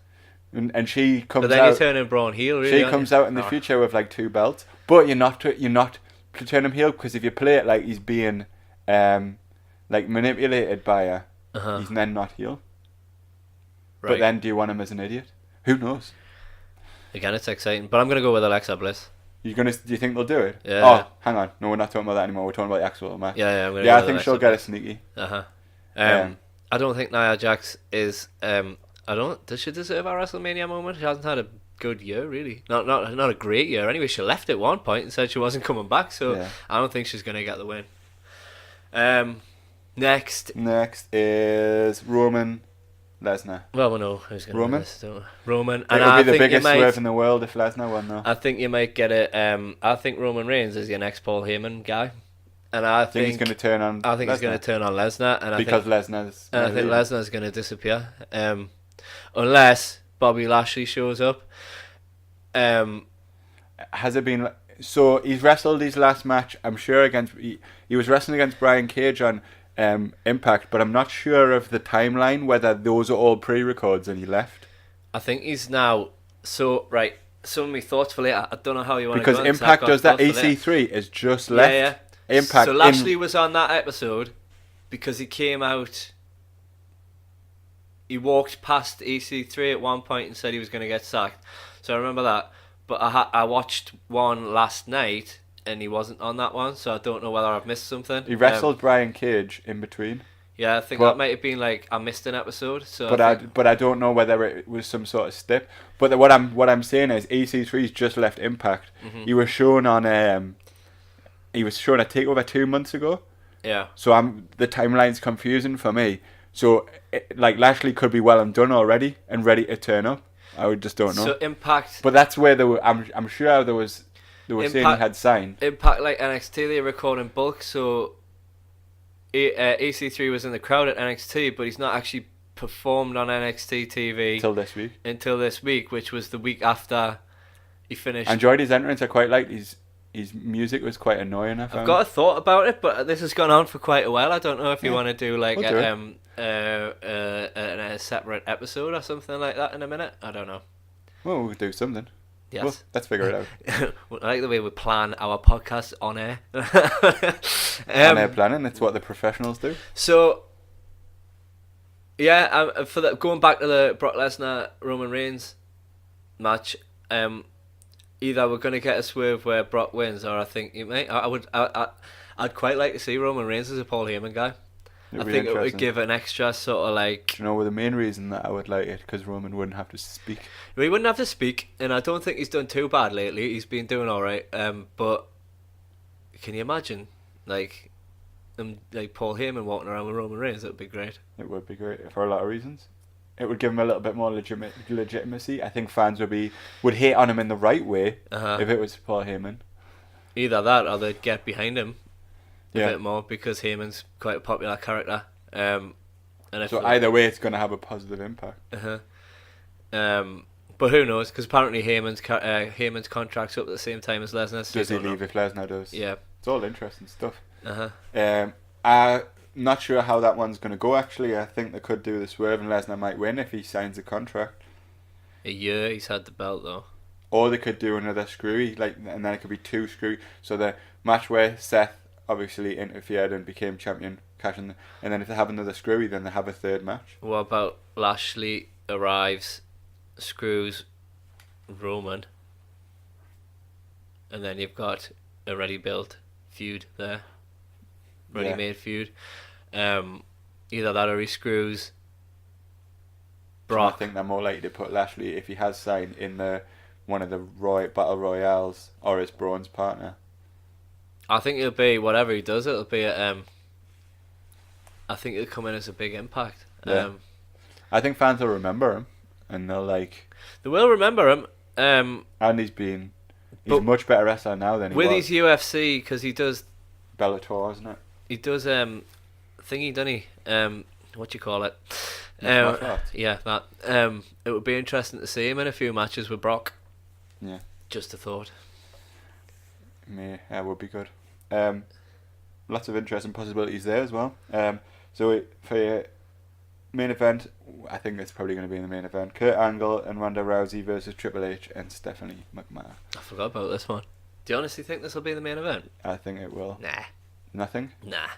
And she comes out. But then you're turning Braun heel, really. She comes out in the future with 2 belts. But you're not to turn him heel, because if you play it like he's being manipulated by her, he's then not heel. Right. But then do you want him as an idiot? Who knows? Again, it's exciting. But I'm going to go with Alexa Bliss. Do you think they'll do it? Yeah. Oh, hang on. No, we're not talking about that anymore. We're talking about the actual match. Yeah, I'm going to go with I think she'll get a sneaky. I don't think Nia Jax is... does she deserve a WrestleMania moment? She hasn't had a good year, really. Not a great year. Anyway, she left at one point and said she wasn't coming back, so I don't think she's going to get the win. Next is Roman Lesnar. Well, we know who's going to win this, don't we? Roman. And it would be the biggest swerve in the world if Lesnar won, though. I think you might get it. I think Roman Reigns is your next Paul Heyman guy. And I think he's going to turn on I think he's going to turn on Lesnar. And I think Lesnar's going to disappear. Unless Bobby Lashley shows up. Has it been... So he's wrestled his last match, I'm sure, he was wrestling against Brian Cage on Impact, but I'm not sure of the timeline, whether those are all pre-records and he left. I think he's now... So, right, some of my thoughts for later. I don't know how you want to go. Because Impact does that. EC3 is just left. Yeah. Impact. So Lashley was on that episode because he came out... He walked past EC3 at one point and said he was going to get sacked. So I remember that. But I watched one last night and he wasn't on that one, so I don't know whether I've missed something. He wrestled Brian Cage in between. Yeah, I think that might have been I missed an episode. So but I don't know whether it was some sort of stip. But what I'm saying is EC3's just left Impact. Mm-hmm. He was shown on a takeover 2 months ago. Yeah. So the timeline's confusing for me. So Lashley could be well and done already and ready to turn up. I just don't know. So Impact, but that's where I'm sure they were saying he had signed. Impact NXT, they record in bulk. So EC3 was in the crowd at NXT, but he's not actually performed on NXT TV until this week, which was the week after he finished. I enjoyed his entrance. I quite liked his music was quite annoying. I found. I've got a thought about it, but this has gone on for quite a while. I don't know if you want to do like We'll a separate episode or something like that in a minute. I don't know. Well, we'll do something. Yes. Well, let's figure it out. I like the way we plan our podcast on air. On air planning, that's what the professionals do. So, yeah, going back to the Brock Lesnar Roman Reigns match, either we're gonna get a swerve where Brock wins, or I think you might. I'd quite like to see Roman Reigns as a Paul Heyman guy. I think it would give an extra sort of like. Do you know the main reason that I would like it? Because Roman wouldn't have to speak. He wouldn't have to speak, and I don't think he's done too bad lately. He's been doing all right. But can you imagine, like Paul Heyman walking around with Roman Reigns? That would be great. It would be great for a lot of reasons. It would give him a little bit more legitimacy. I think fans would hate on him in the right way if it was Paul Heyman. Either that, or they'd get behind him a Yeah. bit more because Heyman's quite a popular character. And So either way, it's going to have a positive impact. But who knows? Because apparently Heyman's contract's up at the same time as Lesnar's. So Does he you don't leave know. if Lesnar does? Yeah. It's all interesting stuff. Uh-huh. I'm not sure how that one's going to go, actually. I think they could do the swerve and Lesnar might win if he signs a contract. A year he's had the belt though. Or they could do another screwy, and then it could be two screwy. So the match where Seth obviously interfered and became champion, and then if they have another screwy, then they have a third match. What about Lashley arrives, screws Roman, and then you've got a ready-built feud there, ready-made feud. Either that or he screws Brock. I think they're more likely to put Lashley, if he has signed, in one of the Battle Royales or as Braun's partner. I think it'll be whatever he does. It'll be I think it'll come in as a big impact. Yeah. I think fans will remember him, and they'll like. They will remember him. And he's a much better wrestler now than he with was. his UFC, because he does Bellator, isn't it? He does thingy, doesn't he? What do you call it? Martial arts. Yeah, that. It would be interesting to see him in a few matches with Brock. Yeah. Just a thought. Yeah, would be good. Lots of interesting possibilities there as well. For your main event, I think it's probably going to be in the main event. Kurt Angle and Ronda Rousey versus Triple H and Stephanie McMahon. I forgot about this one. Do you honestly think this will be the main event? I think it will. Nah. Nothing? Nah.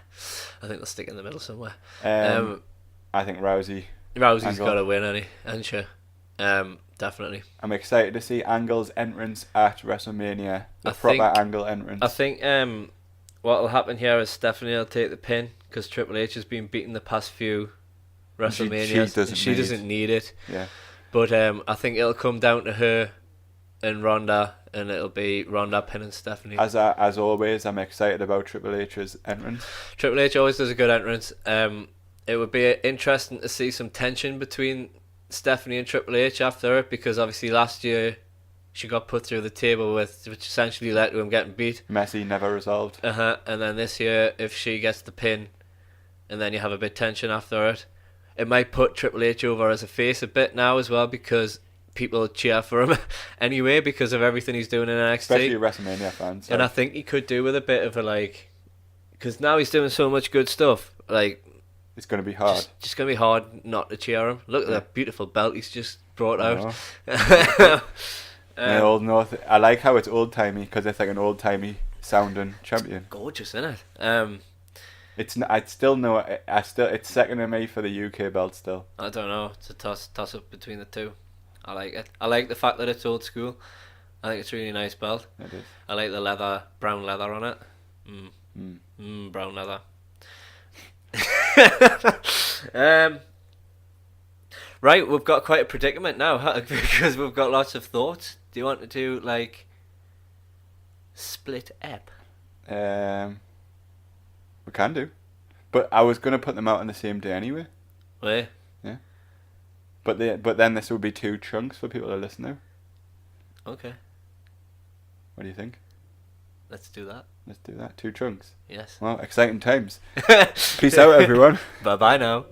I think they'll stick in the middle somewhere. I think Rousey's got to win, hasn't she? Definitely. I'm excited to see Angle's entrance at WrestleMania. Angle entrance. I think what will happen here is Stephanie will take the pin because Triple H has been beaten the past few WrestleManias. She doesn't need it. Yeah. But I think it'll come down to her and Ronda, and it'll be Ronda pinning Stephanie. As always, I'm excited about Triple H's entrance. Triple H always does a good entrance. It would be interesting to see some tension between Stephanie and Triple H after it, because obviously last year she got put through the table which essentially led to him getting beat. Messy, never resolved. And then this year, if she gets the pin, and then you have a bit of tension after it, it might put Triple H over as a face a bit now as well, because people cheer for him anyway because of everything he's doing in NXT. Especially WrestleMania fans. So. And I think he could do with a bit of a because now he's doing so much good stuff. It's going to be hard. Just going to be hard not to cheer him. Look at that beautiful belt he's just brought out. Old North. I like how it's old timey because it's like an old timey sounding champion. Gorgeous, isn't it? It's second to me for the UK belt still. I don't know. It's a toss up between the two. I like it. I like the fact that it's old school. I think it's a really nice belt. It is. I like the brown leather on it. Brown leather. Right, we've got quite a predicament now because we've got lots of thoughts. Do you want to do split ep? We can do, but I was gonna put them out on the same day anyway. Wait. Yeah. But then this would be two chunks for people to listen to. Okay. What do you think? Let's do that. Let's do that. 2 chunks. Yes. Well, exciting times. Peace out, everyone. Bye bye now.